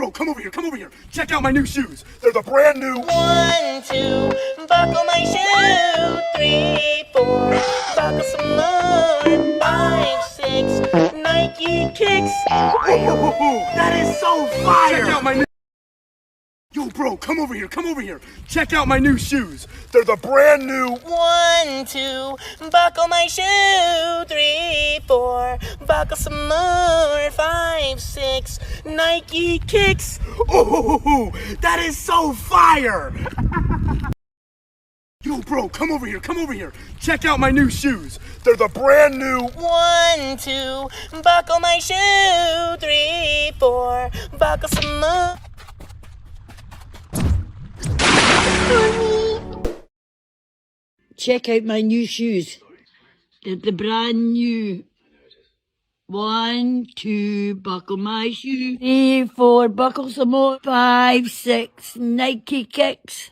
bro, come over here, come over here. Check out my new shoes. They're the brand new. 1, 2, buckle my shoe. 3, 4, buckle some more. 5, 6, Nike kicks. That is so fire! Check out my new. Yo, bro, come over here, come over here. Check out my new shoes. They're the brand new. 1, 2, buckle my shoe. 3, 4, buckle some more. 5, 6, Nike kicks. Oh, that is so fire! Yo, bro, come over here, come over here. Check out my new shoes. They're the brand new. 1, 2, buckle my shoe. 3, 4, buckle some more. Check out my new shoes. They're the brand new. 1, 2, buckle my shoe. 3, 4, buckle some more. 5, 6, Nike kicks.